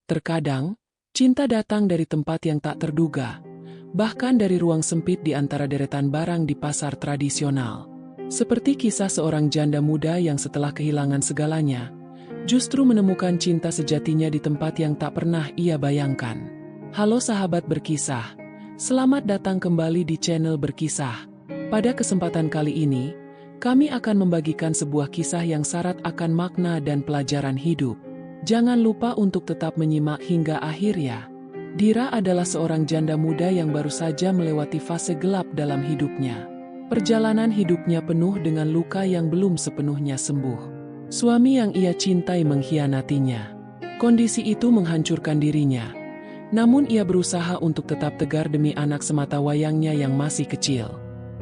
Terkadang, cinta datang dari tempat yang tak terduga, bahkan dari ruang sempit di antara deretan barang di pasar tradisional. Seperti kisah seorang janda muda yang setelah kehilangan segalanya, justru menemukan cinta sejatinya di tempat yang tak pernah ia bayangkan. Halo sahabat berkisah, selamat datang kembali di channel Berkisah. Pada kesempatan kali ini, kami akan membagikan sebuah kisah yang syarat akan makna dan pelajaran hidup. Jangan lupa untuk tetap menyimak hingga akhir ya. Dira adalah seorang janda muda yang baru saja melewati fase gelap dalam hidupnya. Perjalanan hidupnya penuh dengan luka yang belum sepenuhnya sembuh. Suami yang ia cintai mengkhianatinya. Kondisi itu menghancurkan dirinya. Namun ia berusaha untuk tetap tegar demi anak semata wayangnya yang masih kecil.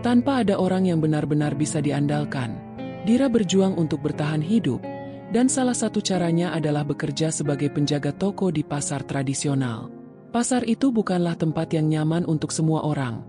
Tanpa ada orang yang benar-benar bisa diandalkan, Dira berjuang untuk bertahan hidup, dan salah satu caranya adalah bekerja sebagai penjaga toko di pasar tradisional. Pasar itu bukanlah tempat yang nyaman untuk semua orang,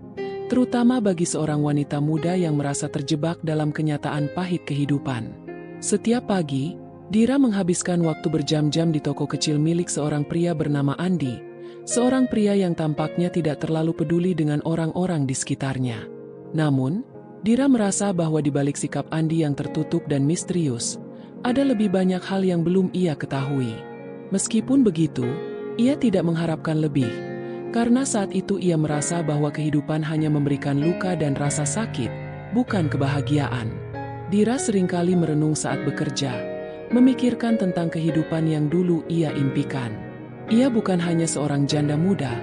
terutama bagi seorang wanita muda yang merasa terjebak dalam kenyataan pahit kehidupan. Setiap pagi, Dira menghabiskan waktu berjam-jam di toko kecil milik seorang pria bernama Andi, seorang pria yang tampaknya tidak terlalu peduli dengan orang-orang di sekitarnya. Namun, Dira merasa bahwa di balik sikap Andi yang tertutup dan misterius, ada lebih banyak hal yang belum ia ketahui. Meskipun begitu, ia tidak mengharapkan lebih, karena saat itu ia merasa bahwa kehidupan hanya memberikan luka dan rasa sakit, bukan kebahagiaan. Dira seringkali merenung saat bekerja, memikirkan tentang kehidupan yang dulu ia impikan. Ia bukan hanya seorang janda muda,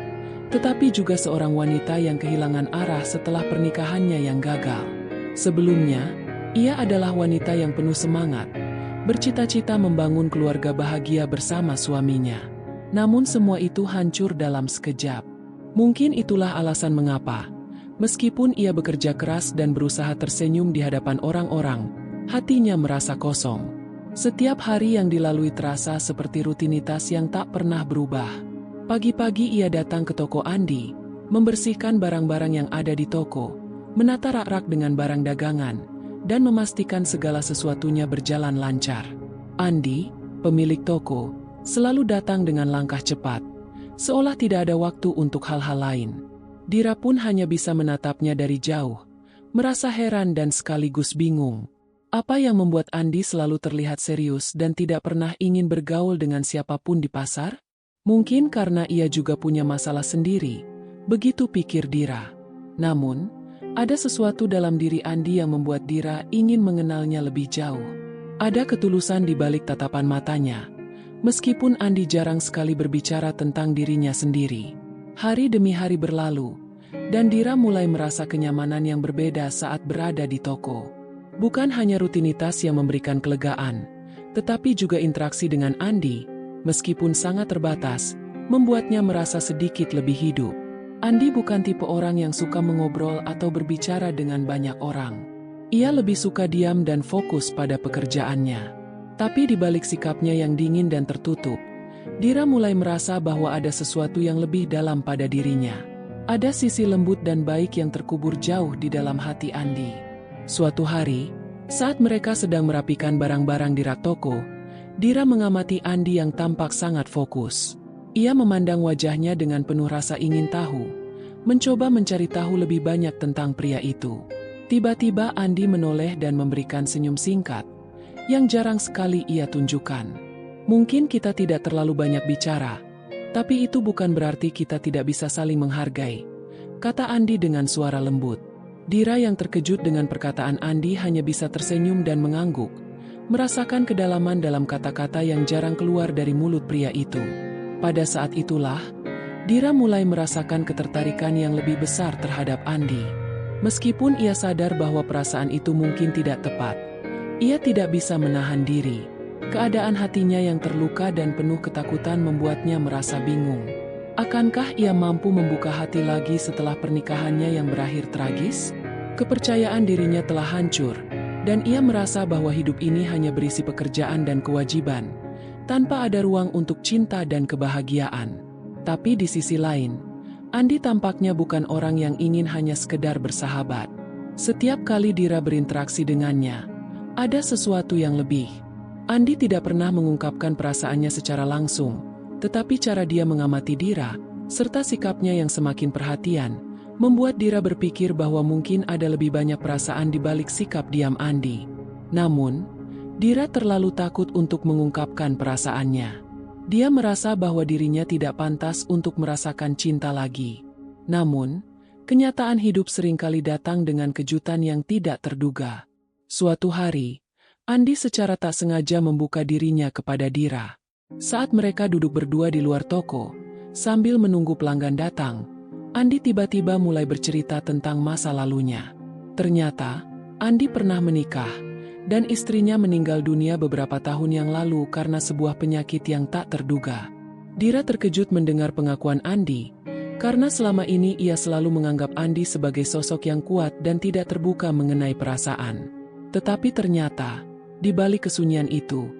tetapi juga seorang wanita yang kehilangan arah setelah pernikahannya yang gagal. Sebelumnya, ia adalah wanita yang penuh semangat, bercita-cita membangun keluarga bahagia bersama suaminya. Namun semua itu hancur dalam sekejap. Mungkin itulah alasan mengapa, meskipun ia bekerja keras dan berusaha tersenyum di hadapan orang-orang, hatinya merasa kosong. Setiap hari yang dilalui terasa seperti rutinitas yang tak pernah berubah. Pagi-pagi ia datang ke toko Andi, membersihkan barang-barang yang ada di toko, menata rak-rak dengan barang dagangan, dan memastikan segala sesuatunya berjalan lancar. Andi, pemilik toko, selalu datang dengan langkah cepat, seolah tidak ada waktu untuk hal-hal lain. Dira pun hanya bisa menatapnya dari jauh, merasa heran dan sekaligus bingung. Apa yang membuat Andi selalu terlihat serius dan tidak pernah ingin bergaul dengan siapapun di pasar? Mungkin karena ia juga punya masalah sendiri, begitu pikir Dira. Namun, ada sesuatu dalam diri Andi yang membuat Dira ingin mengenalnya lebih jauh. Ada ketulusan di balik tatapan matanya, meskipun Andi jarang sekali berbicara tentang dirinya sendiri. Hari demi hari berlalu, dan Dira mulai merasa kenyamanan yang berbeda saat berada di toko. Bukan hanya rutinitas yang memberikan kelegaan, tetapi juga interaksi dengan Andi, meskipun sangat terbatas, membuatnya merasa sedikit lebih hidup. Andi bukan tipe orang yang suka mengobrol atau berbicara dengan banyak orang. Ia lebih suka diam dan fokus pada pekerjaannya. Tapi di balik sikapnya yang dingin dan tertutup, Dira mulai merasa bahwa ada sesuatu yang lebih dalam pada dirinya. Ada sisi lembut dan baik yang terkubur jauh di dalam hati Andi. Suatu hari, saat mereka sedang merapikan barang-barang di rak toko, Dira mengamati Andi yang tampak sangat fokus. Ia memandang wajahnya dengan penuh rasa ingin tahu, mencoba mencari tahu lebih banyak tentang pria itu. Tiba-tiba Andi menoleh dan memberikan senyum singkat, yang jarang sekali ia tunjukkan. Mungkin kita tidak terlalu banyak bicara, tapi itu bukan berarti kita tidak bisa saling menghargai, kata Andi dengan suara lembut. Dira yang terkejut dengan perkataan Andi hanya bisa tersenyum dan mengangguk, merasakan kedalaman dalam kata-kata yang jarang keluar dari mulut pria itu. Pada saat itulah, Dira mulai merasakan ketertarikan yang lebih besar terhadap Andi. Meskipun ia sadar bahwa perasaan itu mungkin tidak tepat, ia tidak bisa menahan diri. Keadaan hatinya yang terluka dan penuh ketakutan membuatnya merasa bingung. Akankah ia mampu membuka hati lagi setelah pernikahannya yang berakhir tragis? Kepercayaan dirinya telah hancur, dan ia merasa bahwa hidup ini hanya berisi pekerjaan dan kewajiban, tanpa ada ruang untuk cinta dan kebahagiaan. Tapi di sisi lain, Andi tampaknya bukan orang yang ingin hanya sekedar bersahabat. Setiap kali Dira berinteraksi dengannya, ada sesuatu yang lebih. Andi tidak pernah mengungkapkan perasaannya secara langsung, Tetapi cara dia mengamati Dira, serta sikapnya yang semakin perhatian, membuat Dira berpikir bahwa mungkin ada lebih banyak perasaan di balik sikap diam Andi. Namun, Dira terlalu takut untuk mengungkapkan perasaannya. Dia merasa bahwa dirinya tidak pantas untuk merasakan cinta lagi. Namun, kenyataan hidup seringkali datang dengan kejutan yang tidak terduga. Suatu hari, Andi secara tak sengaja membuka dirinya kepada Dira. Saat mereka duduk berdua di luar toko, sambil menunggu pelanggan datang, Andi tiba-tiba mulai bercerita tentang masa lalunya. Ternyata, Andi pernah menikah, dan istrinya meninggal dunia beberapa tahun yang lalu karena sebuah penyakit yang tak terduga. Dira terkejut mendengar pengakuan Andi, karena selama ini ia selalu menganggap Andi sebagai sosok yang kuat dan tidak terbuka mengenai perasaan. Tetapi ternyata, di balik kesunyian itu,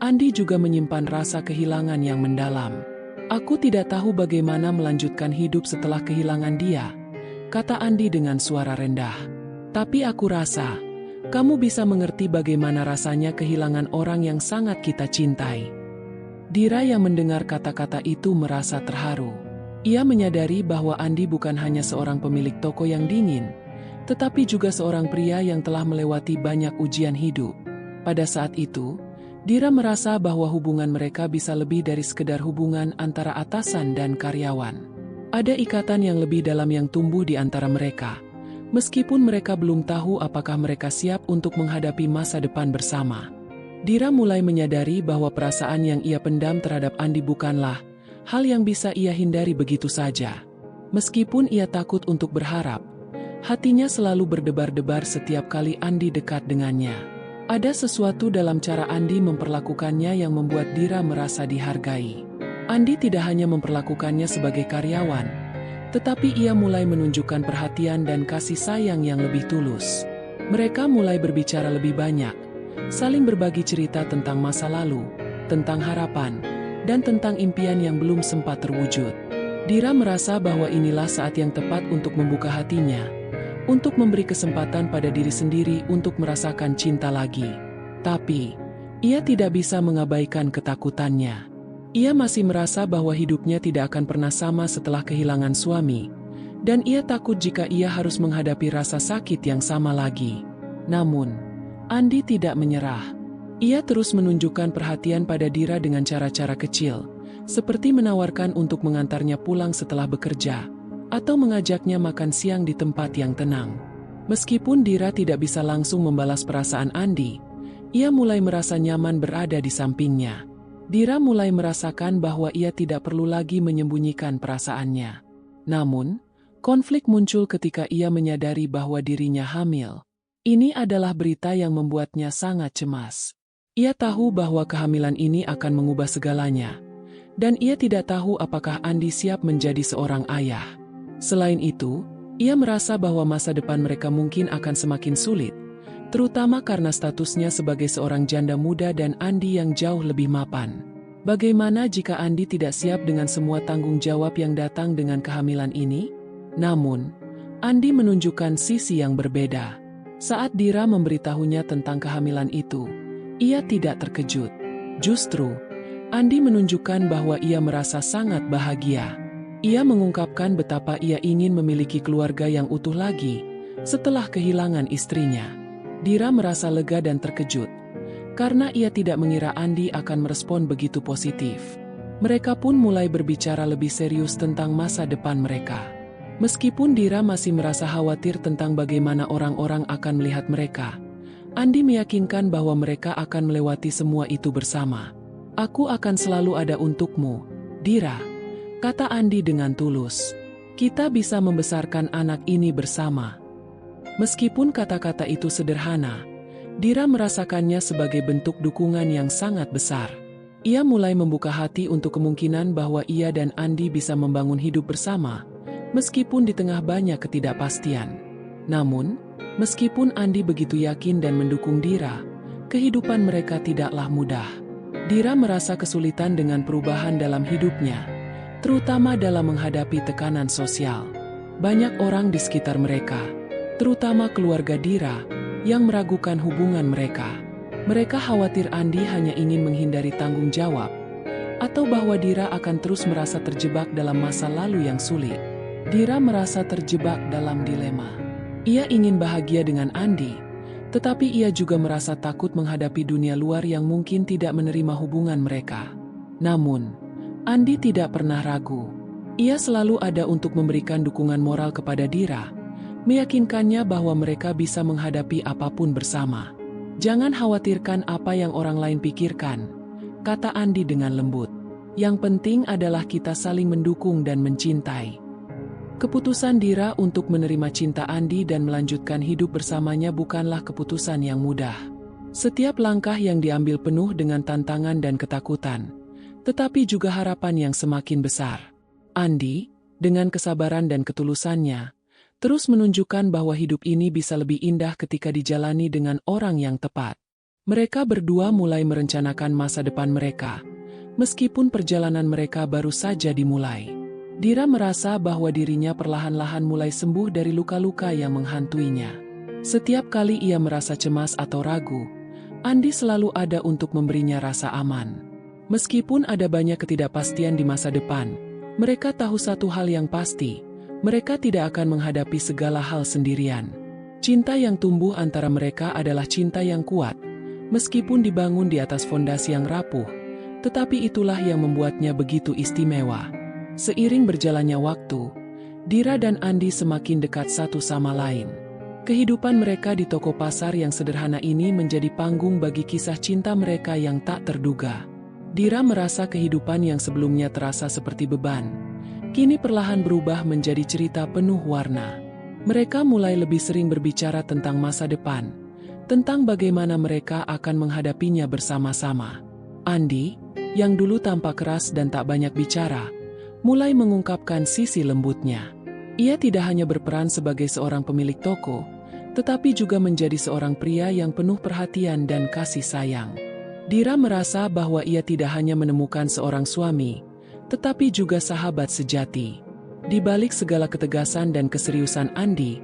Andi juga menyimpan rasa kehilangan yang mendalam. "Aku tidak tahu bagaimana melanjutkan hidup setelah kehilangan dia," kata Andi dengan suara rendah. "Tapi aku rasa kamu bisa mengerti bagaimana rasanya kehilangan orang yang sangat kita cintai." Dira yang mendengar kata-kata itu merasa terharu. Ia menyadari bahwa Andi bukan hanya seorang pemilik toko yang dingin, tetapi juga seorang pria yang telah melewati banyak ujian hidup. Pada saat itu, Dira merasa bahwa hubungan mereka bisa lebih dari sekedar hubungan antara atasan dan karyawan. Ada ikatan yang lebih dalam yang tumbuh di antara mereka. Meskipun mereka belum tahu apakah mereka siap untuk menghadapi masa depan bersama. Dira mulai menyadari bahwa perasaan yang ia pendam terhadap Andi bukanlah hal yang bisa ia hindari begitu saja. Meskipun ia takut untuk berharap, hatinya selalu berdebar-debar setiap kali Andi dekat dengannya. Ada sesuatu dalam cara Andi memperlakukannya yang membuat Dira merasa dihargai. Andi tidak hanya memperlakukannya sebagai karyawan, tetapi ia mulai menunjukkan perhatian dan kasih sayang yang lebih tulus. Mereka mulai berbicara lebih banyak, saling berbagi cerita tentang masa lalu, tentang harapan, dan tentang impian yang belum sempat terwujud. Dira merasa bahwa inilah saat yang tepat untuk membuka hatinya, untuk memberi kesempatan pada diri sendiri untuk merasakan cinta lagi. Tapi, ia tidak bisa mengabaikan ketakutannya. Ia masih merasa bahwa hidupnya tidak akan pernah sama setelah kehilangan suami, dan ia takut jika ia harus menghadapi rasa sakit yang sama lagi. Namun, Andi tidak menyerah. Ia terus menunjukkan perhatian pada Dira dengan cara-cara kecil, seperti menawarkan untuk mengantarnya pulang setelah bekerja, atau mengajaknya makan siang di tempat yang tenang. Meskipun Dira tidak bisa langsung membalas perasaan Andi, ia mulai merasa nyaman berada di sampingnya. Dira mulai merasakan bahwa ia tidak perlu lagi menyembunyikan perasaannya. Namun, konflik muncul ketika ia menyadari bahwa dirinya hamil. Ini adalah berita yang membuatnya sangat cemas. Ia tahu bahwa kehamilan ini akan mengubah segalanya, dan ia tidak tahu apakah Andi siap menjadi seorang ayah. Selain itu, ia merasa bahwa masa depan mereka mungkin akan semakin sulit, terutama karena statusnya sebagai seorang janda muda dan Andi yang jauh lebih mapan. Bagaimana jika Andi tidak siap dengan semua tanggung jawab yang datang dengan kehamilan ini? Namun, Andi menunjukkan sisi yang berbeda. Saat Dira memberitahunya tentang kehamilan itu, ia tidak terkejut. Justru, Andi menunjukkan bahwa ia merasa sangat bahagia. Ia mengungkapkan betapa ia ingin memiliki keluarga yang utuh lagi setelah kehilangan istrinya. Dira merasa lega dan terkejut, karena ia tidak mengira Andi akan merespon begitu positif. Mereka pun mulai berbicara lebih serius tentang masa depan mereka. Meskipun Dira masih merasa khawatir tentang bagaimana orang-orang akan melihat mereka, Andi meyakinkan bahwa mereka akan melewati semua itu bersama. "Aku akan selalu ada untukmu, Dira," kata Andi dengan tulus. "Kita bisa membesarkan anak ini bersama." Meskipun kata-kata itu sederhana, Dira merasakannya sebagai bentuk dukungan yang sangat besar. Ia mulai membuka hati untuk kemungkinan bahwa ia dan Andi bisa membangun hidup bersama, meskipun di tengah banyak ketidakpastian. Namun, meskipun Andi begitu yakin dan mendukung Dira, kehidupan mereka tidaklah mudah. Dira merasa kesulitan dengan perubahan dalam hidupnya, terutama dalam menghadapi tekanan sosial. Banyak orang di sekitar mereka, terutama keluarga Dira, yang meragukan hubungan mereka. Mereka khawatir Andi hanya ingin menghindari tanggung jawab, Atau bahwa Dira akan terus merasa terjebak dalam masa lalu yang sulit? Dira merasa terjebak dalam dilema. Ia ingin bahagia dengan Andi, tetapi ia juga merasa takut menghadapi dunia luar yang mungkin tidak menerima hubungan mereka. Namun, Andi tidak pernah ragu. Ia selalu ada untuk memberikan dukungan moral kepada Dira, meyakinkannya bahwa mereka bisa menghadapi apapun bersama. "Jangan khawatirkan apa yang orang lain pikirkan," kata Andi dengan lembut. "Yang penting adalah kita saling mendukung dan mencintai." Keputusan Dira untuk menerima cinta Andi dan melanjutkan hidup bersamanya bukanlah keputusan yang mudah. Setiap langkah yang diambil penuh dengan tantangan dan ketakutan, tetapi juga harapan yang semakin besar. Andi, dengan kesabaran dan ketulusannya, terus menunjukkan bahwa hidup ini bisa lebih indah ketika dijalani dengan orang yang tepat. Mereka berdua mulai merencanakan masa depan mereka, meskipun perjalanan mereka baru saja dimulai. Dira merasa bahwa dirinya perlahan-lahan mulai sembuh dari luka-luka yang menghantuinya. Setiap kali ia merasa cemas atau ragu, Andi selalu ada untuk memberinya rasa aman. Meskipun ada banyak ketidakpastian di masa depan, mereka tahu satu hal yang pasti: mereka tidak akan menghadapi segala hal sendirian. Cinta yang tumbuh antara mereka adalah cinta yang kuat, meskipun dibangun di atas fondasi yang rapuh, tetapi itulah yang membuatnya begitu istimewa. Seiring berjalannya waktu, Dira dan Andi semakin dekat satu sama lain. Kehidupan mereka di toko pasar yang sederhana ini menjadi panggung bagi kisah cinta mereka yang tak terduga. Dira merasa kehidupan yang sebelumnya terasa seperti beban, kini perlahan berubah menjadi cerita penuh warna. Mereka mulai lebih sering berbicara tentang masa depan, tentang bagaimana mereka akan menghadapinya bersama-sama. Andi, yang dulu tampak keras dan tak banyak bicara, mulai mengungkapkan sisi lembutnya. Ia tidak hanya berperan sebagai seorang pemilik toko, tetapi juga menjadi seorang pria yang penuh perhatian dan kasih sayang. Dira merasa bahwa ia tidak hanya menemukan seorang suami, tetapi juga sahabat sejati. Di balik segala ketegasan dan keseriusan Andi,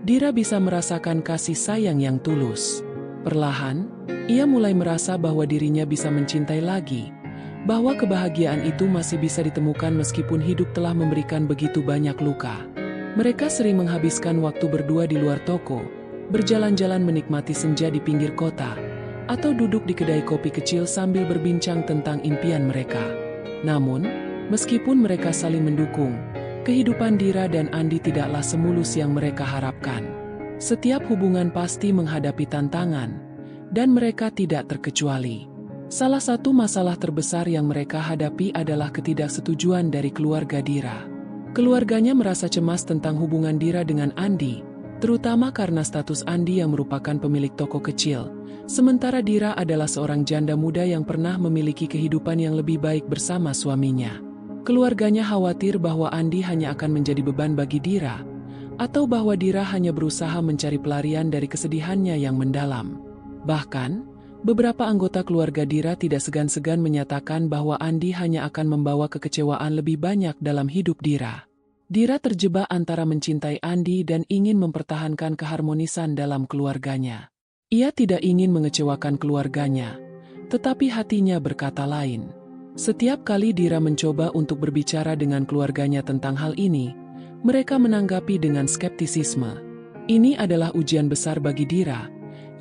Dira bisa merasakan kasih sayang yang tulus. Perlahan, ia mulai merasa bahwa dirinya bisa mencintai lagi, bahwa kebahagiaan itu masih bisa ditemukan meskipun hidup telah memberikan begitu banyak luka. Mereka sering menghabiskan waktu berdua di luar toko, berjalan-jalan menikmati senja di pinggir kota, atau duduk di kedai kopi kecil sambil berbincang tentang impian mereka. Namun, meskipun mereka saling mendukung, kehidupan Dira dan Andi tidaklah semulus yang mereka harapkan. Setiap hubungan pasti menghadapi tantangan, dan mereka tidak terkecuali. Salah satu masalah terbesar yang mereka hadapi adalah ketidaksetujuan dari keluarga Dira. Keluarganya merasa cemas tentang hubungan Dira dengan Andi, terutama karena status Andi yang merupakan pemilik toko kecil, sementara Dira adalah seorang janda muda yang pernah memiliki kehidupan yang lebih baik bersama suaminya. Keluarganya khawatir bahwa Andi hanya akan menjadi beban bagi Dira, atau bahwa Dira hanya berusaha mencari pelarian dari kesedihannya yang mendalam. Bahkan, beberapa anggota keluarga Dira tidak segan-segan menyatakan bahwa Andi hanya akan membawa kekecewaan lebih banyak dalam hidup Dira. Dira terjebak antara mencintai Andi dan ingin mempertahankan keharmonisan dalam keluarganya. Ia tidak ingin mengecewakan keluarganya, tetapi hatinya berkata lain. Setiap kali Dira mencoba untuk berbicara dengan keluarganya tentang hal ini, mereka menanggapi dengan skeptisisme. Ini adalah ujian besar bagi Dira,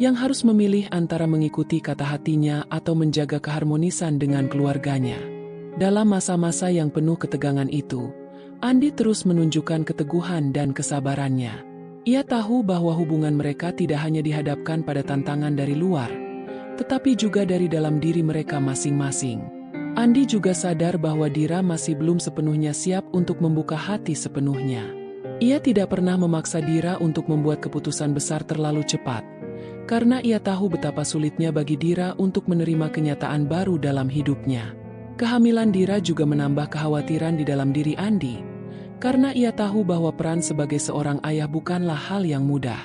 yang harus memilih antara mengikuti kata hatinya atau menjaga keharmonisan dengan keluarganya. Dalam masa-masa yang penuh ketegangan itu, Andi terus menunjukkan keteguhan dan kesabarannya. Ia tahu bahwa hubungan mereka tidak hanya dihadapkan pada tantangan dari luar, tetapi juga dari dalam diri mereka masing-masing. Andi juga sadar bahwa Dira masih belum sepenuhnya siap untuk membuka hati sepenuhnya. Ia tidak pernah memaksa Dira untuk membuat keputusan besar terlalu cepat, karena ia tahu betapa sulitnya bagi Dira untuk menerima kenyataan baru dalam hidupnya. Kehamilan Dira juga menambah kekhawatiran di dalam diri Andi, karena ia tahu bahwa peran sebagai seorang ayah bukanlah hal yang mudah.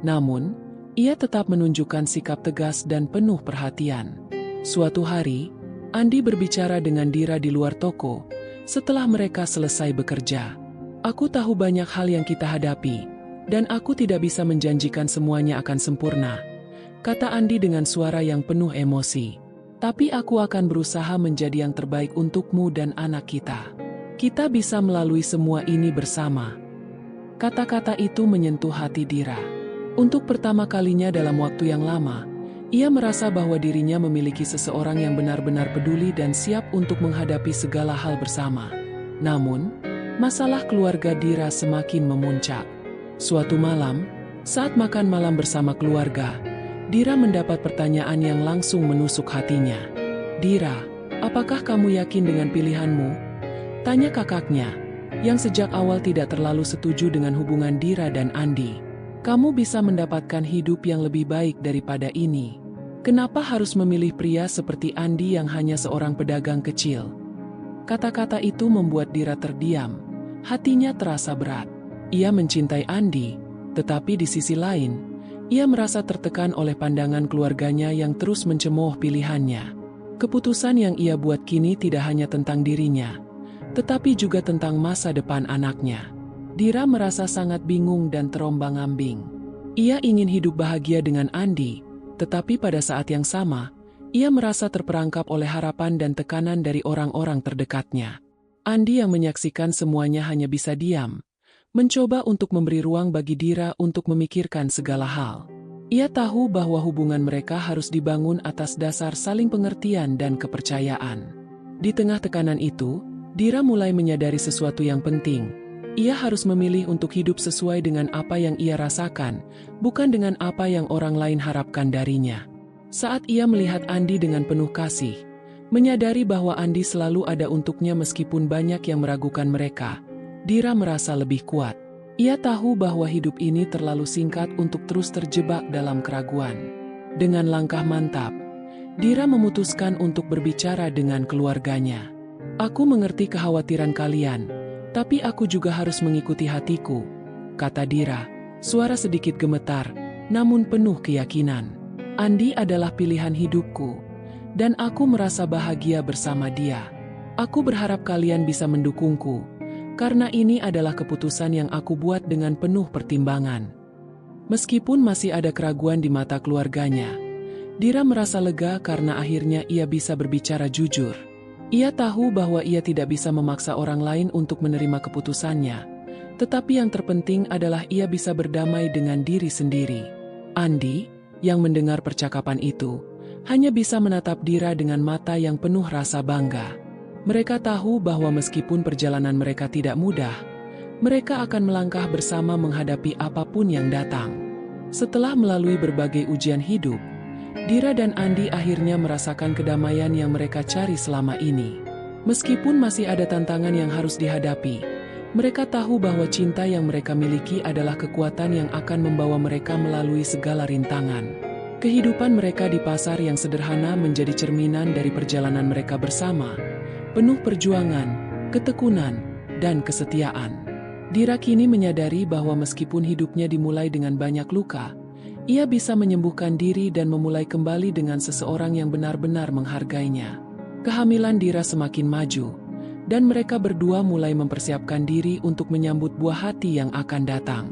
Namun, ia tetap menunjukkan sikap tegas dan penuh perhatian. Suatu hari, Andi berbicara dengan Dira di luar toko, setelah mereka selesai bekerja. "Aku tahu banyak hal yang kita hadapi, dan aku tidak bisa menjanjikan semuanya akan sempurna," kata Andi dengan suara yang penuh emosi. Tapi aku akan berusaha menjadi yang terbaik untukmu dan anak kita. Kita bisa melalui semua ini bersama. Kata-kata itu menyentuh hati Dira. Untuk pertama kalinya dalam waktu yang lama, ia merasa bahwa dirinya memiliki seseorang yang benar-benar peduli dan siap untuk menghadapi segala hal bersama. Namun, masalah keluarga Dira semakin memuncak. Suatu malam, saat makan malam bersama keluarga, Dira mendapat pertanyaan yang langsung menusuk hatinya. "Dira, apakah kamu yakin dengan pilihanmu?" tanya kakaknya, yang sejak awal tidak terlalu setuju dengan hubungan Dira dan Andi. "Kamu bisa mendapatkan hidup yang lebih baik daripada ini. Kenapa harus memilih pria seperti Andi yang hanya seorang pedagang kecil?" Kata-kata itu membuat Dira terdiam. Hatinya terasa berat. Ia mencintai Andi, tetapi di sisi lain, ia merasa tertekan oleh pandangan keluarganya yang terus mencemooh pilihannya. Keputusan yang ia buat kini tidak hanya tentang dirinya, tetapi juga tentang masa depan anaknya. Dira merasa sangat bingung dan terombang-ambing. Ia ingin hidup bahagia dengan Andi, tetapi pada saat yang sama, ia merasa terperangkap oleh harapan dan tekanan dari orang-orang terdekatnya. Andi yang menyaksikan semuanya hanya bisa diam, mencoba untuk memberi ruang bagi Dira untuk memikirkan segala hal. Ia tahu bahwa hubungan mereka harus dibangun atas dasar saling pengertian dan kepercayaan. Di tengah tekanan itu, Dira mulai menyadari sesuatu yang penting. Ia harus memilih untuk hidup sesuai dengan apa yang ia rasakan, bukan dengan apa yang orang lain harapkan darinya. Saat ia melihat Andi dengan penuh kasih, menyadari bahwa Andi selalu ada untuknya meskipun banyak yang meragukan mereka, Dira merasa lebih kuat. Ia tahu bahwa hidup ini terlalu singkat untuk terus terjebak dalam keraguan. Dengan langkah mantap, Dira memutuskan untuk berbicara dengan keluarganya. "Aku mengerti kekhawatiran kalian, tapi aku juga harus mengikuti hatiku," kata Dira. Suara sedikit gemetar, namun penuh keyakinan. "Andi adalah pilihan hidupku, dan aku merasa bahagia bersama dia. Aku berharap kalian bisa mendukungku, karena ini adalah keputusan yang aku buat dengan penuh pertimbangan." Meskipun masih ada keraguan di mata keluarganya, Dira merasa lega karena akhirnya ia bisa berbicara jujur. Ia tahu bahwa ia tidak bisa memaksa orang lain untuk menerima keputusannya, tetapi yang terpenting adalah ia bisa berdamai dengan diri sendiri. Andi, yang mendengar percakapan itu, hanya bisa menatap Dira dengan mata yang penuh rasa bangga. Mereka tahu bahwa meskipun perjalanan mereka tidak mudah, mereka akan melangkah bersama menghadapi apapun yang datang. Setelah melalui berbagai ujian hidup, Dira dan Andi akhirnya merasakan kedamaian yang mereka cari selama ini. Meskipun masih ada tantangan yang harus dihadapi, mereka tahu bahwa cinta yang mereka miliki adalah kekuatan yang akan membawa mereka melalui segala rintangan. Kehidupan mereka di pasar yang sederhana menjadi cerminan dari perjalanan mereka bersama, penuh perjuangan, ketekunan, dan kesetiaan. Dira kini menyadari bahwa meskipun hidupnya dimulai dengan banyak luka, ia bisa menyembuhkan diri dan memulai kembali dengan seseorang yang benar-benar menghargainya. Kehamilan Dira semakin maju, dan mereka berdua mulai mempersiapkan diri untuk menyambut buah hati yang akan datang.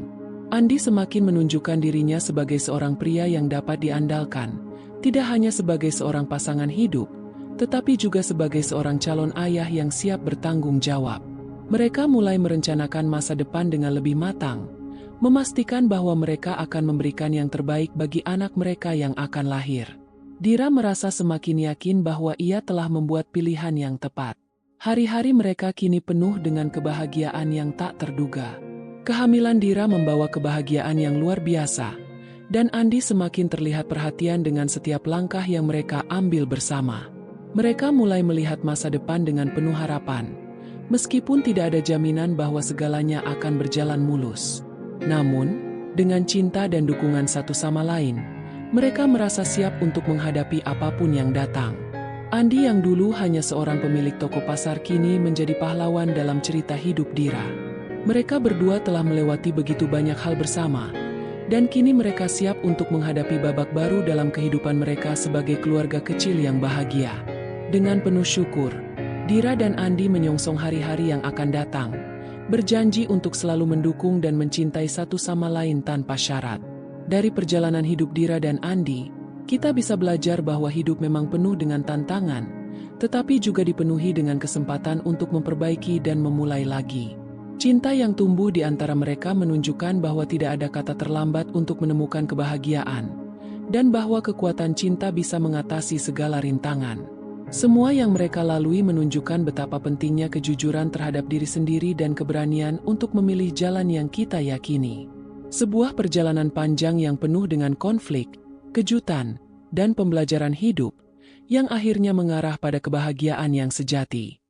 Andi semakin menunjukkan dirinya sebagai seorang pria yang dapat diandalkan, tidak hanya sebagai seorang pasangan hidup, tetapi juga sebagai seorang calon ayah yang siap bertanggung jawab. Mereka mulai merencanakan masa depan dengan lebih matang, memastikan bahwa mereka akan memberikan yang terbaik bagi anak mereka yang akan lahir. Dira merasa semakin yakin bahwa ia telah membuat pilihan yang tepat. Hari-hari mereka kini penuh dengan kebahagiaan yang tak terduga. Kehamilan Dira membawa kebahagiaan yang luar biasa, dan Andi semakin terlihat perhatian dengan setiap langkah yang mereka ambil bersama. Mereka mulai melihat masa depan dengan penuh harapan, meskipun tidak ada jaminan bahwa segalanya akan berjalan mulus. Namun, dengan cinta dan dukungan satu sama lain, mereka merasa siap untuk menghadapi apapun yang datang. Andi yang dulu hanya seorang pemilik toko pasar kini menjadi pahlawan dalam cerita hidup Dira. Mereka berdua telah melewati begitu banyak hal bersama, dan kini mereka siap untuk menghadapi babak baru dalam kehidupan mereka sebagai keluarga kecil yang bahagia. Dengan penuh syukur, Dira dan Andi menyongsong hari-hari yang akan datang, berjanji untuk selalu mendukung dan mencintai satu sama lain tanpa syarat. Dari perjalanan hidup Dira dan Andi, Kita bisa belajar bahwa hidup memang penuh dengan tantangan, tetapi juga dipenuhi dengan kesempatan untuk memperbaiki dan memulai lagi. Cinta yang tumbuh di antara mereka menunjukkan bahwa tidak ada kata terlambat untuk menemukan kebahagiaan, dan bahwa kekuatan cinta bisa mengatasi segala rintangan. Semua yang mereka lalui menunjukkan betapa pentingnya kejujuran terhadap diri sendiri dan keberanian untuk memilih jalan yang kita yakini. Sebuah perjalanan panjang yang penuh dengan konflik, kejutan, dan pembelajaran hidup, yang akhirnya mengarah pada kebahagiaan yang sejati.